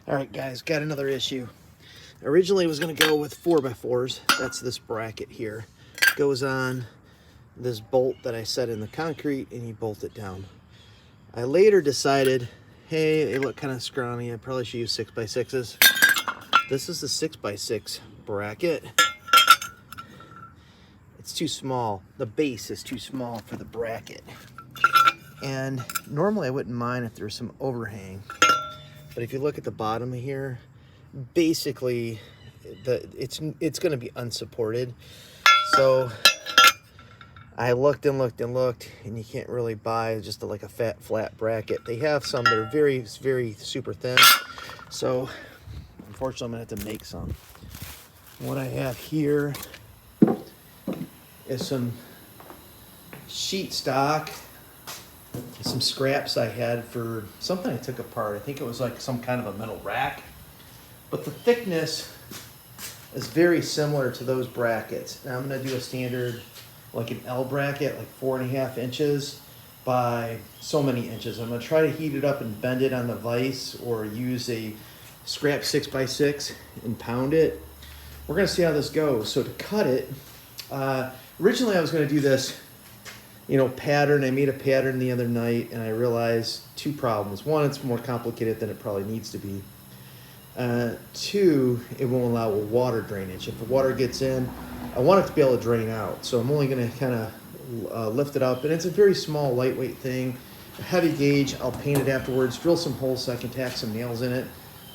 All right, guys, got another issue. Originally, I was going to go with 4x4s. That's this bracket here. Goes on this bolt that I set in the concrete, and you bolt it down. I later decided, hey, they look kind of scrawny. I probably should use 6x6s. This is the 6x6 bracket. It's too small. The base is too small for the bracket. And normally I wouldn't mind if there's some overhang. But if you look at the bottom here, basically it's going to be unsupported. So I looked and looked and looked, and you can't really buy just like a flat bracket. They have some that are very, very super thin. So unfortunately, I'm going to have to make some. What I have here is some sheet stock, some scraps I had for something I took apart. I think it was like some kind of a metal rack. But the thickness is very similar to those brackets. Now I'm going to do a standard, like an L bracket, like 4.5 inches by so many inches. I'm going to try to heat it up and bend it on the vise, or use a scrap 6x6 and pound it. We're going to see how this goes. So to cut it, originally I was going to do this, pattern. I made a pattern the other night, and I realized two problems. One, it's more complicated than it probably needs to be. Two, it won't allow water drainage. If the water gets in, I want it to be able to drain out. So I'm only going to kind of lift it up, and it's a very small, lightweight thing. A heavy gauge, I'll paint it afterwards, drill some holes so I can tack some nails in it.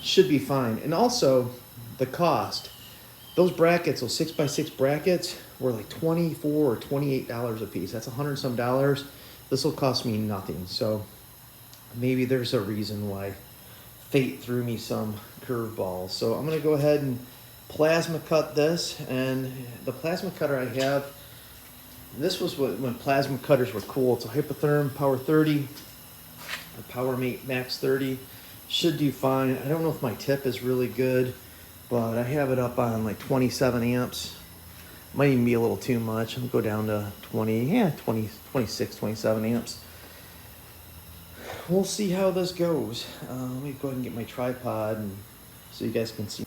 Should be fine. And also, the cost. Those brackets, those 6x6 brackets, were like $24 or $28 a piece. That's $100 some dollars. This will cost me nothing. So maybe there's a reason why fate threw me some curveballs. So I'm going to go ahead and plasma cut this. And the plasma cutter I have, this was when plasma cutters were cool. It's a Hypotherm Power 30, a PowerMate Max 30. Should do fine. I don't know if my tip is really good, but I have it up on like 27 amps. Might even be a little too much. I'll go down to 26, 27 amps. We'll see how this goes. Let me go ahead and get my tripod and so you guys can see.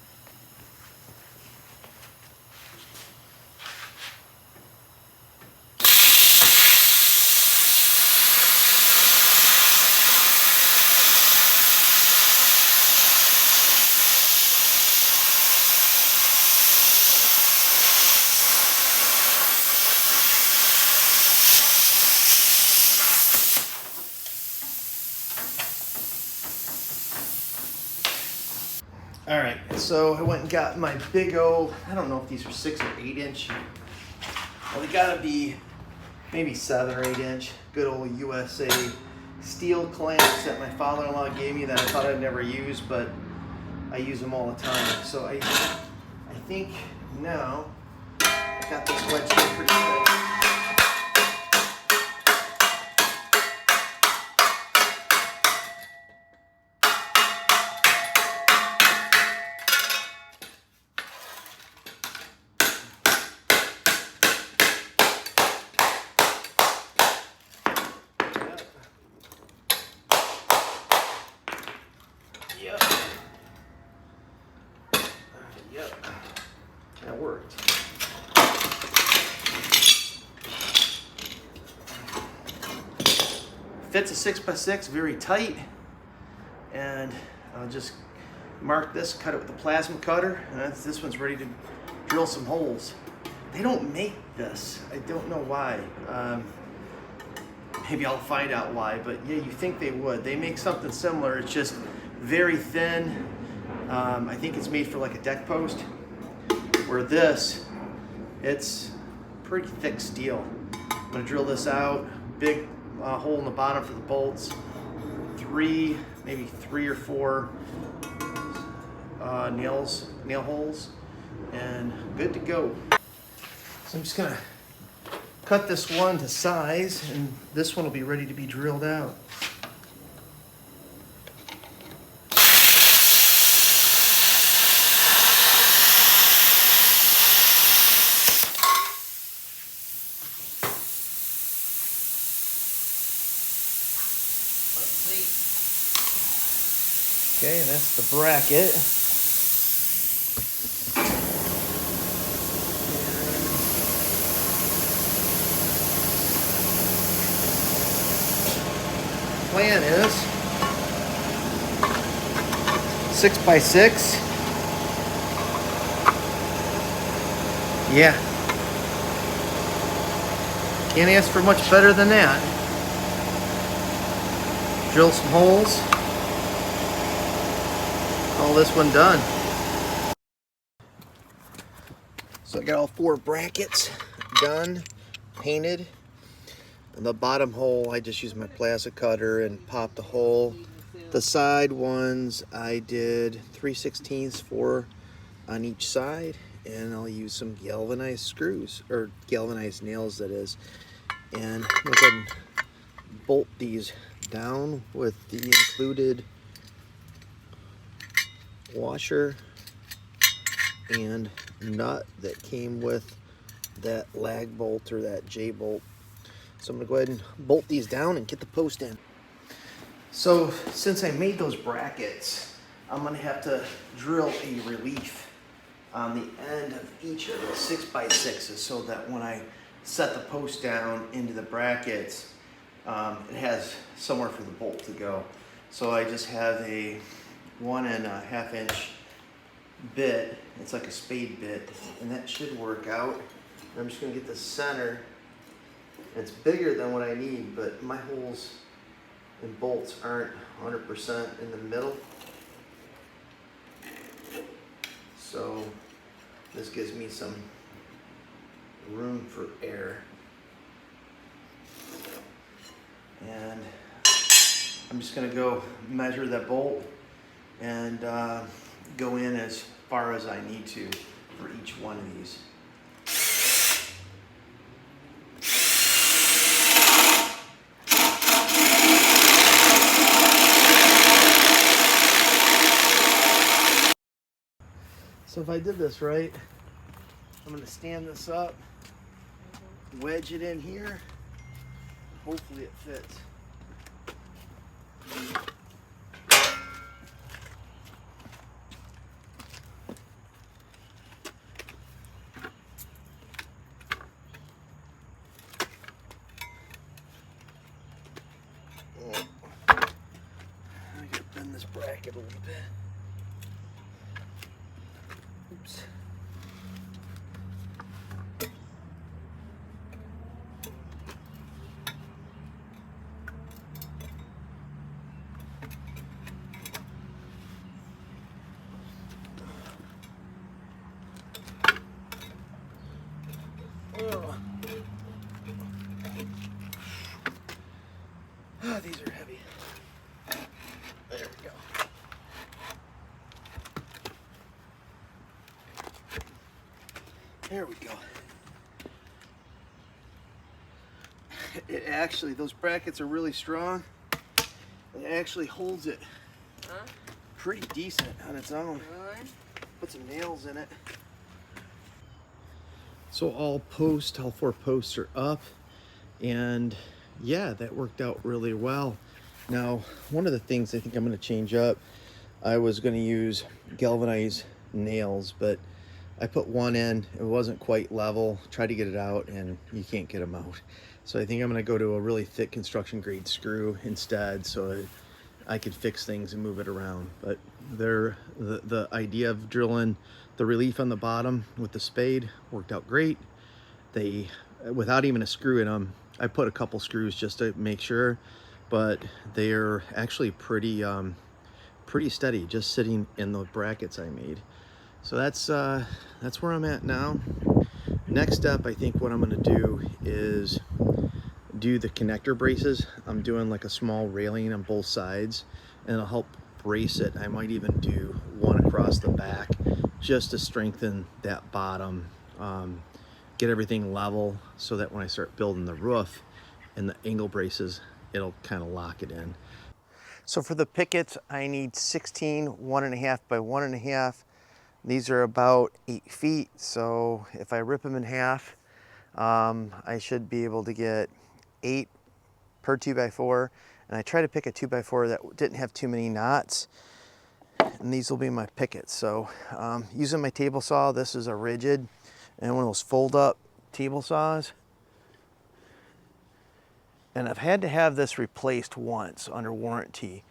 All right, so I went and got my big old, I don't know if these are 6 or 8 inch. Well, they gotta be maybe 7 or 8 inch. Good old USA steel clamps that my father-in-law gave me that I thought I'd never use, but I use them all the time. So I think now I got this wedge in pretty good. Yep, that worked. Fits a 6x6 very tight, and I'll just mark this, cut it with a plasma cutter, and this one's ready to drill some holes. They don't make this. I don't know why. Maybe I'll find out why, but yeah, you think they would. They make something similar. It's just very thin. I think it's made for like a deck post, where this, it's pretty thick steel. I'm gonna drill this out, big hole in the bottom for the bolts, maybe three or four nail holes, and good to go. So I'm just gonna cut this one to size, and this one will be ready to be drilled out. Okay, and that's That's the bracket. Plan is 6x6. Yeah. Can't ask for much better than that. Drill some holes. All this one done. So I got all 4 brackets done, painted. And the bottom hole, I just used my plastic cutter and popped the hole. The side ones, I did 3/16 4 on each side, and I'll use some galvanized screws, or galvanized nails that is. And I'm gonna go ahead and bolt these down with the included washer and nut that came with that lag bolt or that J bolt. So I'm gonna go ahead and bolt these down and get the post in. So since I made those brackets, I'm gonna have to drill a relief on the end of each of the 6x6s so that when I set the post down into the brackets, it has somewhere for the bolt to go. So I just have a 1.5 inch bit. It's like a spade bit, and that should work out. I'm just gonna get the center. It's bigger than what I need, but my holes and bolts aren't 100% in the middle. So this gives me some room for air. And I'm just gonna go measure that bolt and go in as far as I need to for each one of these. So if I did this right, I'm gonna stand this up, wedge it in here, hopefully it fits. I gotta bend this bracket a little bit. Oops. Oh, these are heavy. There we go. There we go. It actually, those brackets are really strong. It actually holds it pretty decent on its own. Really? Put some nails in it. So all 4 posts are up, and yeah, that worked out really well. Now, one of the things I think I'm going to change up, I was going to use galvanized nails, but I put one in, it wasn't quite level, tried to get it out, and you can't get them out. So I think I'm going to go to a really thick construction grade screw instead, so I could fix things and move it around. But the idea of drilling the relief on the bottom with the spade worked out great. They, without even a screw in them, I put a couple screws just to make sure, but they're actually pretty steady, just sitting in the brackets I made. So that's where I'm at now. Next step, I think what I'm going to do is do the connector braces. I'm doing like a small railing on both sides, and it'll help brace it. I might even do one across the back just to strengthen that bottom, get everything level so that when I start building the roof and the angle braces, it'll kind of lock it in. So for the pickets, I need 16 1.5 by 1.5. These are about 8 feet, so if I rip them in half, I should be able to get 8 per 2x4. And I try to pick a 2x4 that didn't have too many knots. and these will be my pickets. So using my table saw, this is a rigid and one of those fold up table saws. And I've had to have this replaced once under warranty.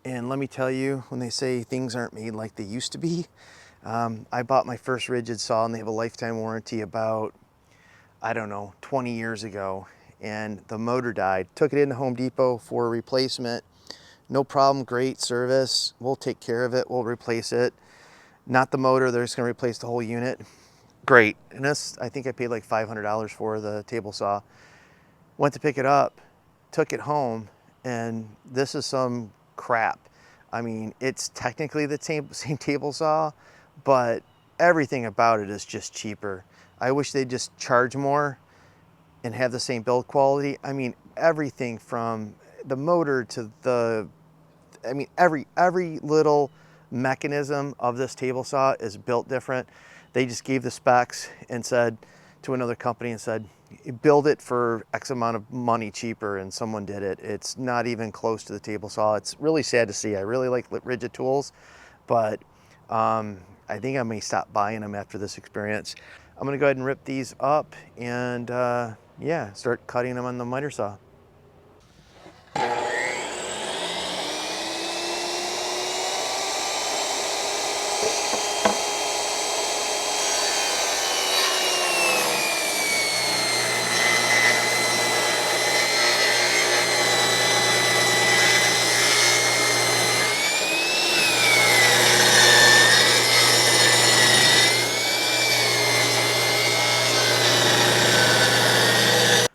And let me tell you, when they say things aren't made like they used to be, I bought my first rigid saw and they have a lifetime warranty about, I don't know, 20 years ago. And the motor died. Took it into Home Depot for a replacement. No problem, great service. We'll take care of it, we'll replace it. Not the motor, they're just gonna replace the whole unit. Great. And this, I think I paid like $500 for the table saw. Went to pick it up, took it home, and this is some crap. I mean, it's technically the same table saw, but everything about it is just cheaper. I wish they'd just charge more and have the same build quality. I mean, everything from the motor to the, I mean, every little mechanism of this table saw is built different. They just gave the specs and said to another company and said, build it for X amount of money cheaper, and someone did it. It's not even close to the table saw. It's really sad to see. I really like rigid tools, but I think I may stop buying them after this experience. I'm gonna go ahead and rip these up and yeah, start cutting them on the miter saw.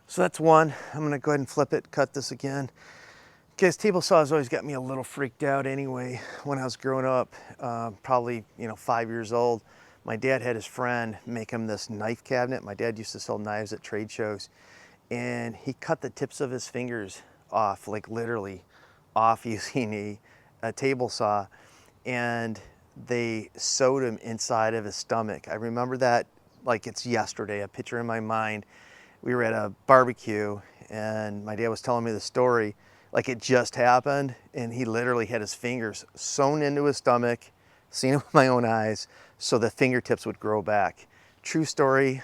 So that's one. I'm gonna go ahead and flip it, cut this again. Guys, table saws always got me a little freaked out anyway. When I was growing up, probably 5 years old, my dad had his friend make him this knife cabinet. My dad used to sell knives at trade shows, and he cut the tips of his fingers off, like literally off, using a table saw, and they sewed him inside of his stomach. I remember that like it's yesterday, a picture in my mind. We were at a barbecue and my dad was telling me the story like it just happened, and he literally had his fingers sewn into his stomach, seen it with my own eyes, so the fingertips would grow back. True story,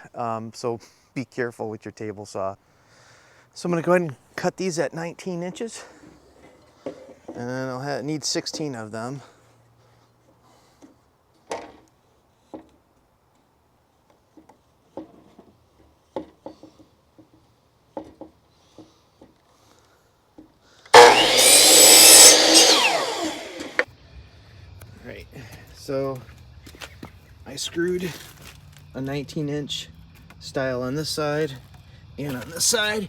so be careful with your table saw. So I'm gonna go ahead and cut these at 19 inches, and then I'll need 16 of them. Right, so I screwed a 19-inch style on this side and on this side.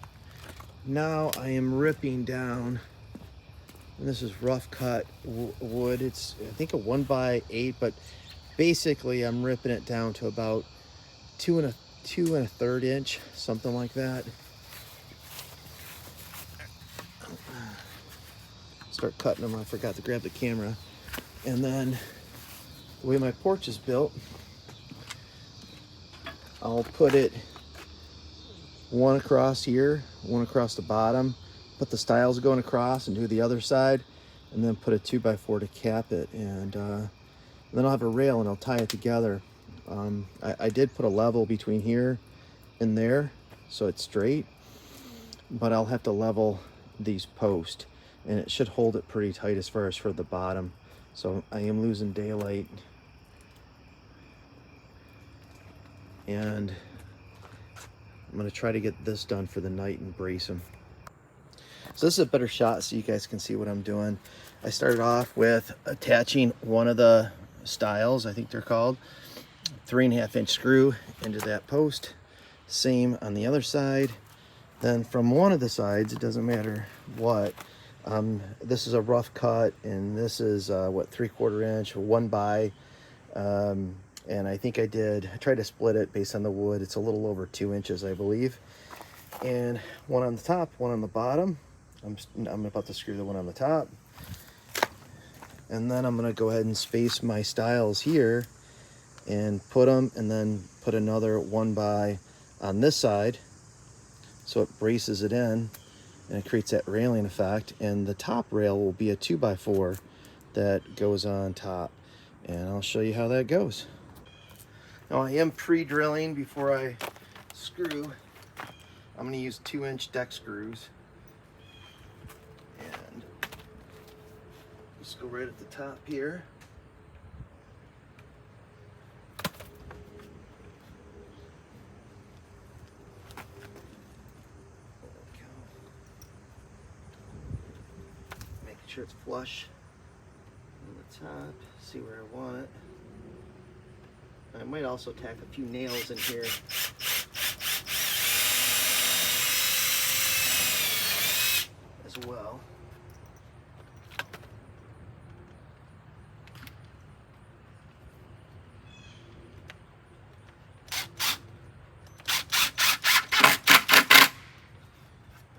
Now I am ripping down, and this is rough cut wood. It's, I think, a 1x8, but basically I'm ripping it down to about 2 1/3 inch, something like that. Start cutting them. I forgot to grab the camera. And then the way my porch is built, I'll put it one across here, one across the bottom, put the stiles going across and do the other side, and then put a 2x4 to cap it. And then I'll have a rail and I'll tie it together. I did put a level between here and there so it's straight, but I'll have to level these posts, and it should hold it pretty tight as far as for the bottom. So I am losing daylight, and I'm gonna try to get this done for the night and brace them. So this is a better shot so you guys can see what I'm doing. I started off with attaching one of the stiles, I think they're called, 3.5 inch screw into that post. Same on the other side. Then from one of the sides, it doesn't matter what, this is a rough cut, and this is what, 3/4 inch, 1x, and I think I tried to split it based on the wood. It's a little over 2 inches, I believe. And one on the top, one on the bottom. I'm about to screw the one on the top. And then I'm gonna go ahead and space my stiles here and put them, and then put another 1x on this side, so it braces it in and it creates that railing effect. And the top rail will be a 2x4 that goes on top. and I'll show you how that goes. Now I am pre-drilling before I screw. I'm going to use 2-inch deck screws, and just go right at the top here. Making sure it's flush on the top. See where I want it. I might also tack a few nails in here. As well.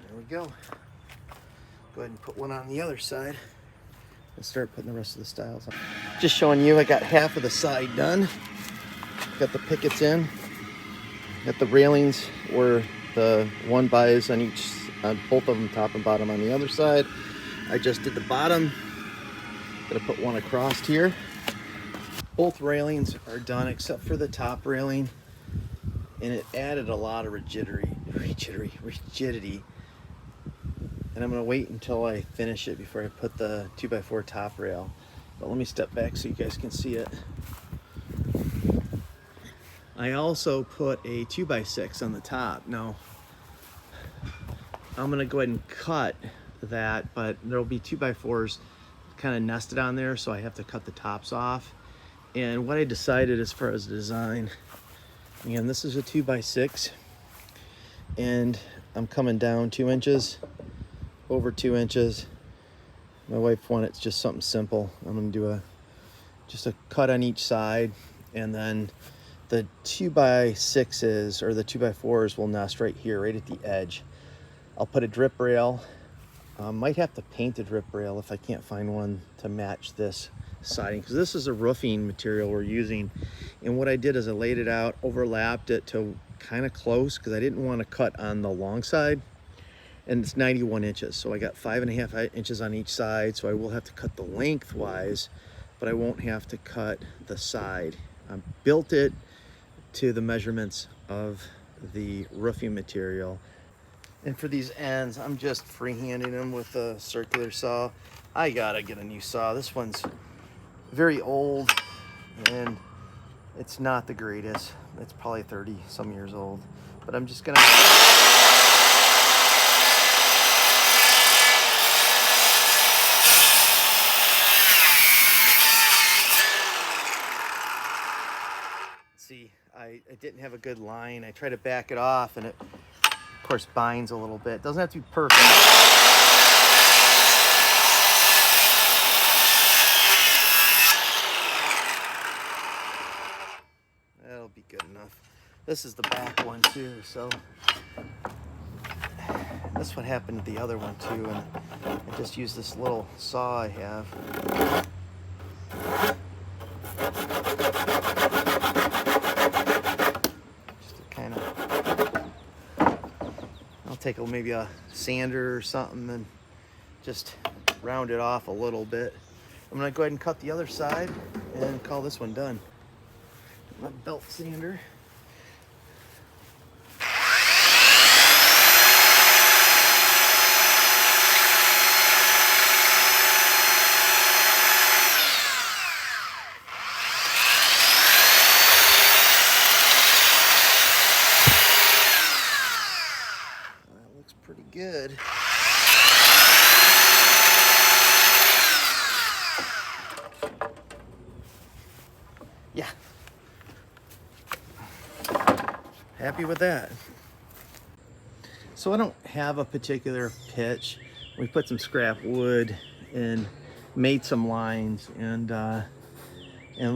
There we go. Go ahead and put one on the other side and start putting the rest of the stiles on. Just showing you, I got half of the side done. Got the pickets in. Got the railings where the 1x on each, both of them top and bottom on the other side. I just did the bottom. Gonna put one across here. Both railings are done except for the top railing, and it added a lot of rigidity. And I'm gonna wait until I finish it before I put the 2x4 top rail. But let me step back so you guys can see it. I also put a 2x6 on the top. Now, I'm gonna go ahead and cut that, but there'll be 2x4s kind of nested on there, so I have to cut the tops off. And what I decided as far as design, again, this is a 2x6, and I'm coming down 2 inches, over 2 inches. My wife wanted just something simple. I'm gonna do just a cut on each side, and then the 2x6s or the 2x4s will nest right here, right at the edge. I'll put a drip rail. Might have to paint a drip rail if I can't find one to match this siding, because this is a roofing material we're using. And what I did is I laid it out, overlapped it to kind of close, because I didn't want to cut on the long side. And it's 91 inches, so I got 5.5 inches on each side, so I will have to cut the lengthwise, but I won't have to cut the side. I built it to the measurements of the roofing material. And for these ends, I'm just freehanding them with a circular saw. I gotta get a new saw. This one's very old and it's not the greatest. It's probably 30 some years old, but I'm just gonna see, I didn't have a good line. I tried to back it off, and it, of course, binds a little bit. It doesn't have to be perfect. That'll be good enough. This is the back one too, so that's what happened to the other one too, and I just used this little saw I have. Take maybe a sander or something and just round it off a little bit. I'm gonna go ahead and cut the other side and call this one done. My belt sander. Pretty good. Yeah. Happy with that. So I don't have a particular pitch. We put some scrap wood and made some lines, and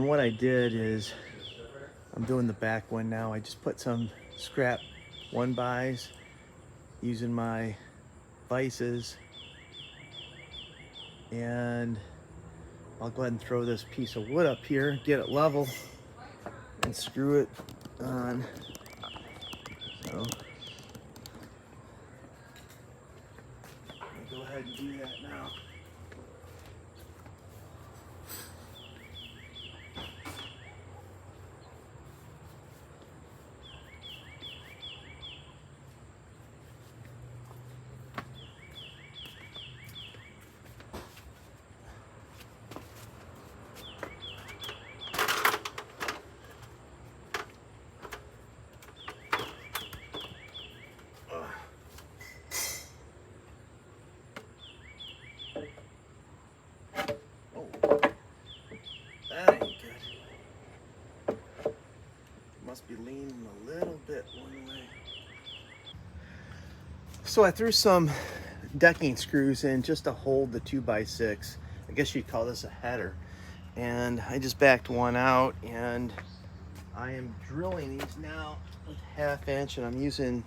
what I did is, I'm doing the back one now. I just put some scrap 1x's using my vices, and I'll go ahead and throw this piece of wood up here, get it level, and screw it on. So I'll go ahead and do that now. must be leaning a little bit one way. So I threw some decking screws in just to hold the 2x6. I guess you'd call this a header. And I just backed one out, and I am drilling these now with 1/2 inch, and I'm using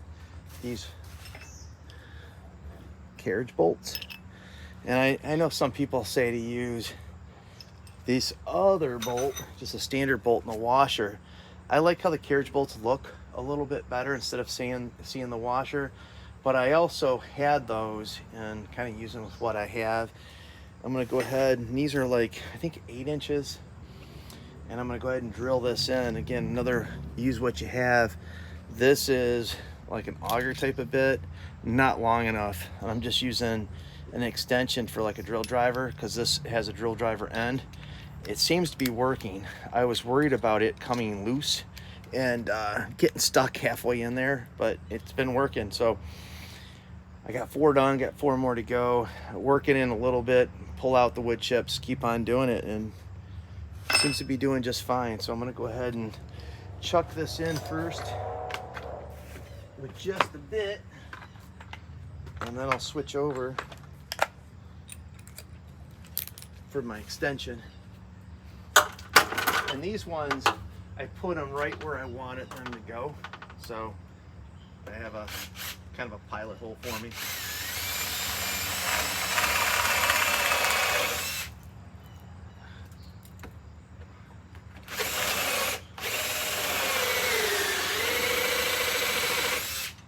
these carriage bolts. And I know some people say to use this other bolt, just a standard bolt in the washer. I like how the carriage bolts look a little bit better instead of seeing the washer. But I also had those and kind of using with what I have. I'm gonna go ahead, and these are like, I think 8 inches. And I'm gonna go ahead and drill this in. Again, another use what you have. This is like an auger type of bit, not long enough. I'm just using an extension for like a drill driver because this has a drill driver end. It seems to be working. I was worried about it coming loose and getting stuck halfway in there, but it's been working. So I got 4 done, got 4 more to go. Working in a little bit, pull out the wood chips, keep on doing it, and it seems to be doing just fine. So I'm gonna go ahead and chuck this in first with just a bit, and then I'll switch over for my extension. And these ones, I put them right where I wanted them to go. So I have a kind of a pilot hole for me.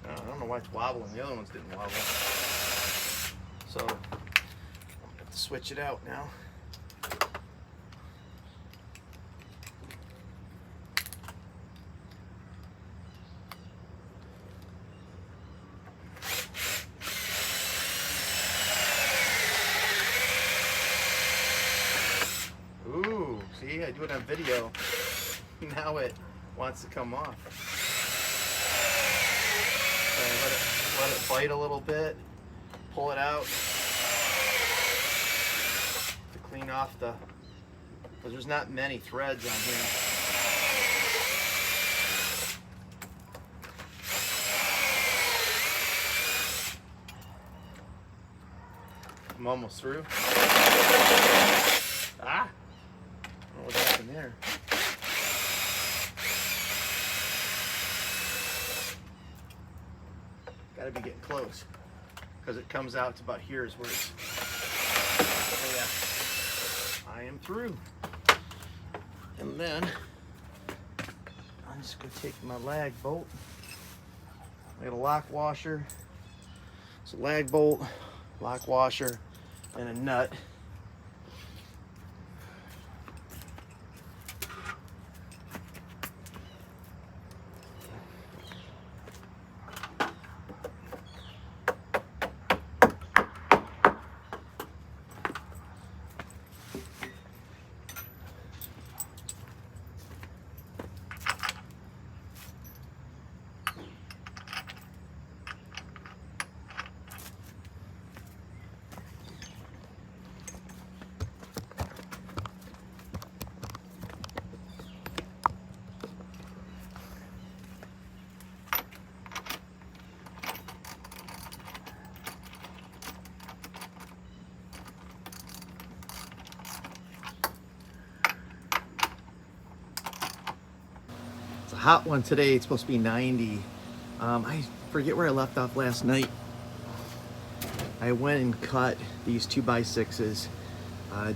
I don't know why it's wobbling. The other ones didn't wobble. So I'm gonna have to switch it out now. Ooh, see, I do it on video. Now it wants to come off. So let it bite a little bit, pull it out to clean off the, because there's not many threads on here. I'm almost through. Ah! I don't know what happened there. Gotta be getting close, because it comes out to about here is where it's. Oh yeah, I am through. And then I'm just gonna take my lag bolt. I got a lock washer. It's a lag bolt, lock washer, and a nut. It's a hot one today. It's supposed to be 90. I forget where I left off last night. I went and cut these 2x6s.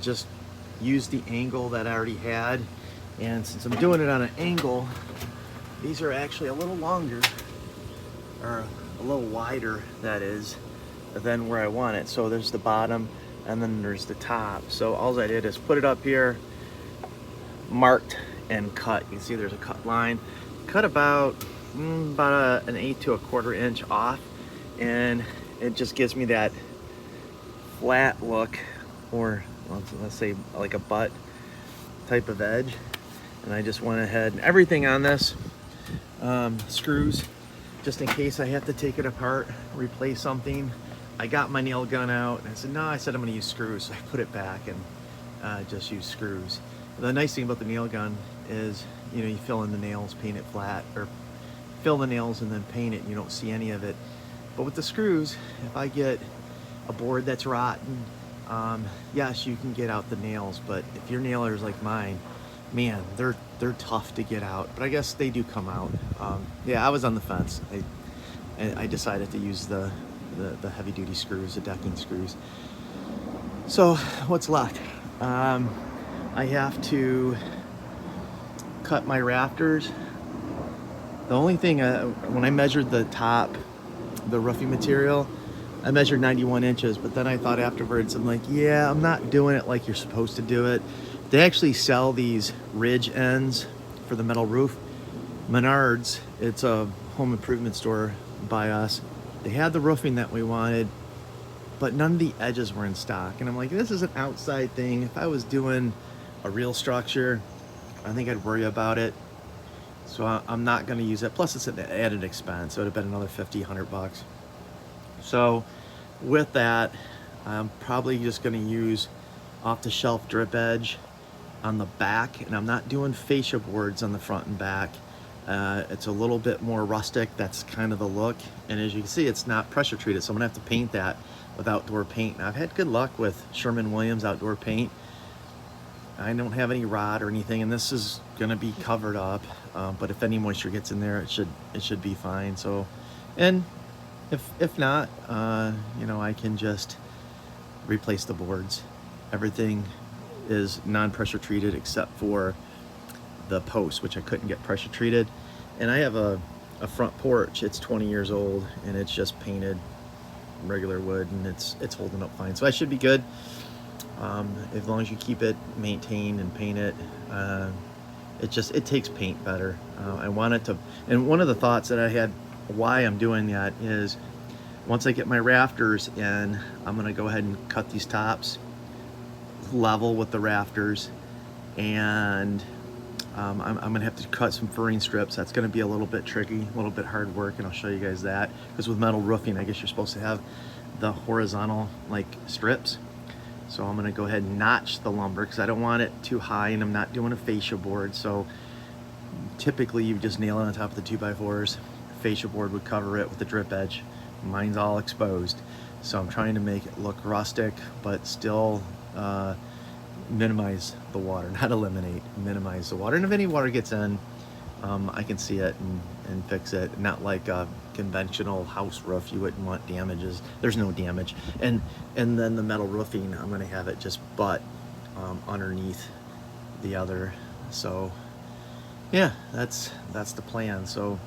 Just used the angle that I already had. And since I'm doing it on an angle, these are actually a little longer, or a little wider, that is, than where I want it. So there's the bottom and then there's the top. So all I did is put it up here, marked, and cut. You can see there's a cut line. Cut about an 1/8 to 1/4 inch off, and it just gives me that flat look, or let's say like a butt type of edge. And I just went ahead and everything on this screws, just in case I have to take it apart, replace something. I got my nail gun out and I said, no, I'm gonna use screws. So I put it back and just use screws. The nice thing about the nail gun is, you fill in the nails, paint it flat, or fill the nails and then paint it, and you don't see any of it. But with the screws, if I get a board that's rotten, yes, you can get out the nails, but if your nailers like mine, man, they're tough to get out. But I guess they do come out. Yeah, I was on the fence. I decided to use the heavy duty screws, the decking screws. So what's left? I have to cut my rafters. The only thing, when I measured the top, the roofing material, I measured 91 inches, but then I thought afterwards, I'm like, yeah, I'm not doing it like you're supposed to do it. They actually sell these ridge ends for the metal roof. Menards, it's a home improvement store by us. They had the roofing that we wanted, but none of the edges were in stock. And I'm like, this is an outside thing. If I was doing a real structure, I think I'd worry about it. So I'm not gonna use it. Plus it's an added expense. So it would have been another 50, 100 bucks. So with that, I'm probably just gonna use off-the-shelf drip edge on the back, and I'm not doing fascia boards on the front and back. It's a little bit more rustic. That's kind of the look. And as you can see, it's not pressure treated, so I'm gonna have to paint that with outdoor paint. Now, I've had good luck with Sherwin-Williams outdoor paint. I don't have any rot or anything, and this is gonna be covered up. But if any moisture gets in there, it should be fine. So, and if not, I can just replace the boards. Everything is non-pressure treated except for the post, which I couldn't get pressure treated. And I have a front porch. It's 20 years old, and it's just painted regular wood, and it's holding up fine. So I should be good. As long as you keep it maintained and paint it. It takes paint better. I want it to, and one of the thoughts that I had why I'm doing that is once I get my rafters in, I'm gonna go ahead and cut these tops level with the rafters, and I'm gonna have to cut some furring strips. That's gonna be a little bit tricky, a little bit hard work, and I'll show you guys that, because with metal roofing, I guess you're supposed to have the horizontal like strips. So I'm gonna go ahead and notch the lumber because I don't want it too high, and I'm not doing a fascia board. So typically you just nail it on top of the 2x4s. Fascia board would cover it with the drip edge. Mine's all exposed. So I'm trying to make it look rustic, but still minimize the water, not eliminate, minimize the water. And if any water gets in, I can see it and fix it. Not like a conventional house roof, you wouldn't want damages. There's no damage. And then the metal roofing, I'm gonna have it just butt underneath the other. So yeah, that's the plan. So